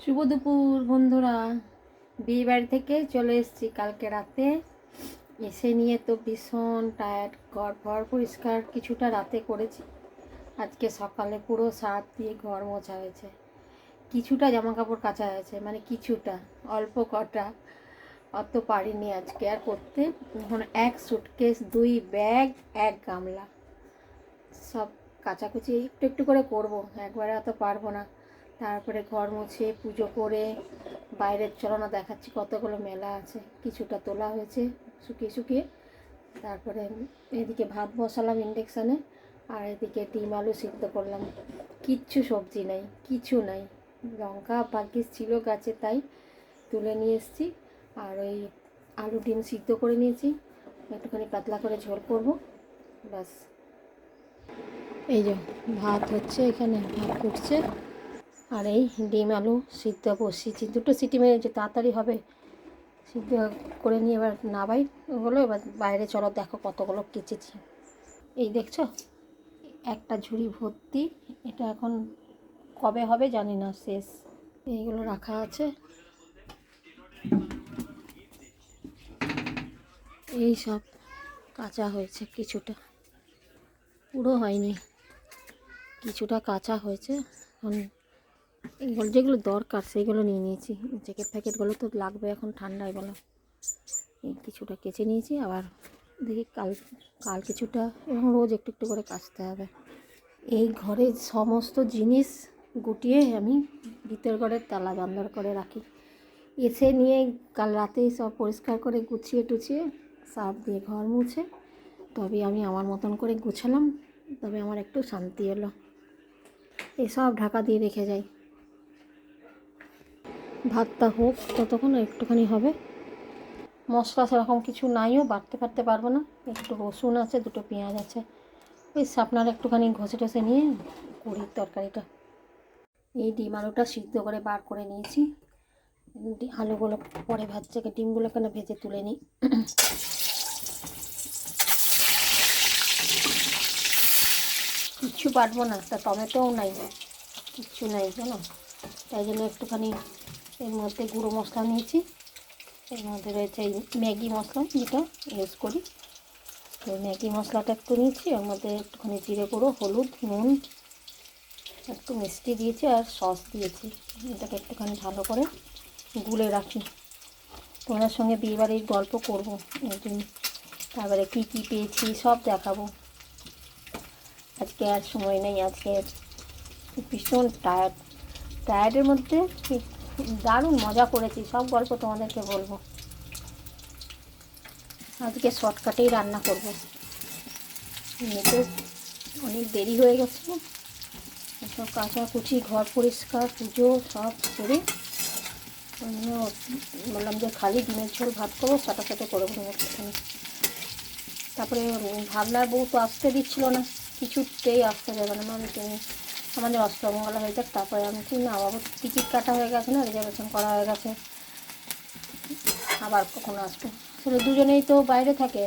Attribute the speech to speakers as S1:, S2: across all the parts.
S1: শুভ দুপুর বন্ধুরা। বিয়ে বাড়ি থেকে চলে এসেছি কালকে রাতে। এসে নিয়ে তো ভীষণ টায়ার্ড। ঘর ঘর পরিষ্কার কিছুটা রাতে করেছি, আজকে সকালে পুরো সার্ফ দিয়ে ঘর মোছা হয়েছে। কিছুটা জামা কাপড় কাচা হয়েছে, মানে কিছুটা, অল্প কটা, অত পারিনি আজকে আর করতে। এখন এক সুটকেস, 2 ব্যাগ, এক গামলা, সব কাচাকুচি একটু একটু করে করব, একবারে অত পারবো না। তারপরে ঘর মুছে পুজো করে বাইরের চলনা দেখাচ্ছি, কতগুলো মেলা আছে, কিছুটা তোলা হয়েছে শুকিয়ে শুকিয়ে। তারপরে এদিকে ভাত বসালাম ইন্ডাকশানে, আর এদিকে ডিম আলু সিদ্ধ করলাম। কিচ্ছু সবজি নাই, কিছু নাই। লঙ্কা ভাগ্যিস ছিল গাছে, তাই তুলে নিয়ে এসেছি। আর ওই আলু ডিম সিদ্ধ করে নিয়েছি, একটুখানি পাতলা করে ঝোল করব, ব্যাস। এই যে ভাত হচ্ছে, এখানে ভাত ফুটছে, আর এই ডিম আলু সিদ্ধ বসিয়েছি। 2টো সিটি মেরেছে, তাড়াতাড়ি হবে। সিদ্ধ করে নিয়ে এবার নাবাই হলো। এবার বাইরে চলো, দেখো কতগুলো কেচেছি। এই দেখছো, একটা ঝুড়ি ভর্তি। এটা এখন কবে হবে জানি না, শেষ। এইগুলো রাখা আছে। এই সব কাঁচা হয়েছে, কিছুটা, পুরো হয়নি, কিছুটা কাঁচা হয়েছে। এখন এইগুলো যেগুলো দরকার সেইগুলো নিয়ে নিয়েছি। জ্যাকেট ফ্যাকেটগুলো তো লাগবে এখন ঠান্ডায় বলো। এই কিছুটা কেচে নিয়েছি, আবার দেখি কাল কাল কিছুটা, এবং রোজ একটু একটু করে কাচতে হবে। এই ঘরের সমস্ত জিনিস গুটিয়ে আমি ভিতর ঘরের তালা বন্ধ করে রাখি। এসে নিয়ে কাল রাতেই সব পরিষ্কার করে গুছিয়ে টুছিয়ে সার্ফ দিয়ে ঘর মুছে তবে আমি আমার মতন করে গুছালাম, তবে আমার একটু শান্তি হলো। এসব ঢাকা দিয়ে রেখে যাই। ভাতটা হোক ততক্ষণ, একটুখানি হবে। মশলা সেরকম কিছু নাইও, বাটতে ফাটতে পারবো না। একটু রসুন আছে, 2টো পেঁয়াজ আছে, ওই আপনারা একটুখানি ঘষে টষে নিয়ে করি তরকারিটা। এই ডিম আলুটা সিদ্ধ করে বার করে নিয়েছি। আলুগুলো পরে ভাজছে, ডিমগুলো এখানে ভেজে তুলে নিই। কিচ্ছু বাটবো না, তা টমেটোও নাই, কিচ্ছু নাই জানো। তাই জন্য একটুখানি এর মধ্যে গুঁড়ো মশলা নিয়েছি। এর মধ্যে রয়েছে এই ম্যাগি মশলা, যেটা ইউজ করি। তো ম্যাগি মশলাটা একটু নিয়েছি, ওর মধ্যে একটুখানি জিরে গুঁড়ো, হলুদ, নুন, একটু মিষ্টি দিয়েছি, আর সস দিয়েছি। এটাকে একটুখানি ভালো করে গুলে রাখি। তোমাদের সঙ্গে বিয়েবাড়ির গল্প করবো একদিন, তারপরে কী কী পেয়েছি সব দেখাবো। আজকে আর সময় নেই, আজকে ভীষণ টায়ার্ডের মধ্যে দারুণ মজা করেছি, সব গল্প তোমাদেরকে বলবো। আজকে শর্টকাটেই রান্না করব, এমনিতে অনেক দেরি হয়ে গেছে। সব কাচাকুচি, ঘর পরিষ্কার, পুজো সব করে বললাম যে খালি ডিমের ঝোল ভাত করবো, সাথে সাথে করে দেবো একটুখানি। তারপরে ভাবনার বউ তো আসতে দিচ্ছিল না, কিছুতেই আসতে দেবে না। আমি তুমি আমাদের অষ্টমঙ্গলা হয়ে যাক, তারপরে আমি কি না, বাবু টিকিট কাটা হয়ে গেছে না, রিজার্ভেশন করা হয়ে গেছে, আবার কখন আসবে। আসলে দুজনেই তো বাইরে থাকে,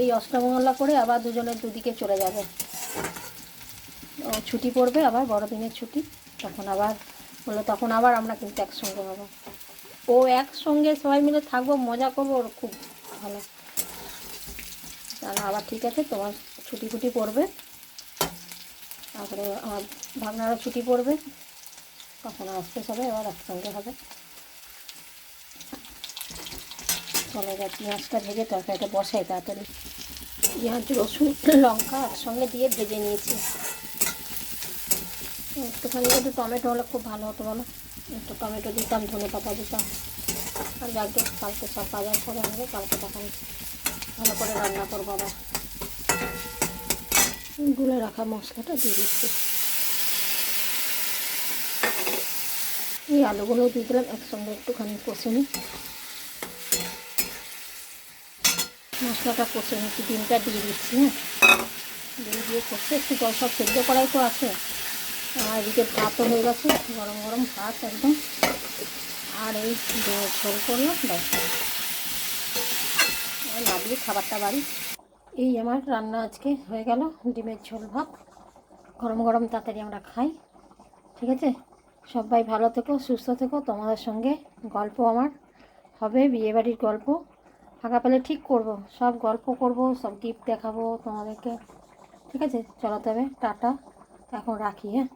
S1: এই অষ্টমঙ্গলা করে আবার দুজনের দুদিকে চলে যাবে। ও ছুটি পড়বে আবার, বড়দিনের ছুটি, তখন আবার বললো তখন আবার আমরা কিন্তু একসঙ্গে হবো। ও একসঙ্গে সবাই মিলে থাকবো, মজা করবো, ওর খুব ভালো। তাহলে আবার ঠিক আছে, তোমার ছুটি ফুটি পড়বে, তারপরে আমার ভাবনারও ছুটি পড়বে, তখন আসতে সবাই আবার একসঙ্গে হবে। চলে যায়, পেঁয়াজটা ভেজে তরকারিটা বসাই তাড়াতাড়ি। পেঁয়াজ, রসুন, লঙ্কা একসঙ্গে দিয়ে ভেজে নিয়েছি। একটুখানি একটু টমেটো হলে খুব ভালো হতো বলো, একটু টমেটো দিতাম, ধনে পাতা দিতাম। আর যাকে কালকে সব বাজার করে আনবে, কালকে তখন ভালো করে রান্না করবো। আবার গুলে রাখা মশলাটা দিয়ে দিচ্ছি। এই আলুগুলো দিয়ে দিলাম, একসঙ্গে একটুখানি কষে নিই। মশলাটা কষে নিচ্ছি, ডিমটা দিয়ে দিচ্ছি। হ্যাঁ, ডিম দিয়ে কষে একটু জল, সব সেদ্ধ করাই তো আছে। আর এদিকে ভাতও হয়ে গেছে, গরম গরম ভাত একদম। আর এই ঝোল করলাম, ব্যাস, নামিয়ে খাবারটা বাড়ি। এই আমার রান্না আজকে হয়ে গেল, ডিমের ঝোল ভাত, গরম গরম, তাড়াতাড়ি আমরা খাই, ঠিক আছে। সবাই ভালো থেকো, সুস্থ থেকো। তোমাদের সঙ্গে গল্প আমার হবে, বিয়েবাড়ির গল্প। ফাঁকা পেলে ঠিক করব, সব গল্প করব, সব গিফট দেখাবো তোমাদেরকে। ঠিক আছে, চলো তবে টাটা, এখন রাখি। হ্যাঁ।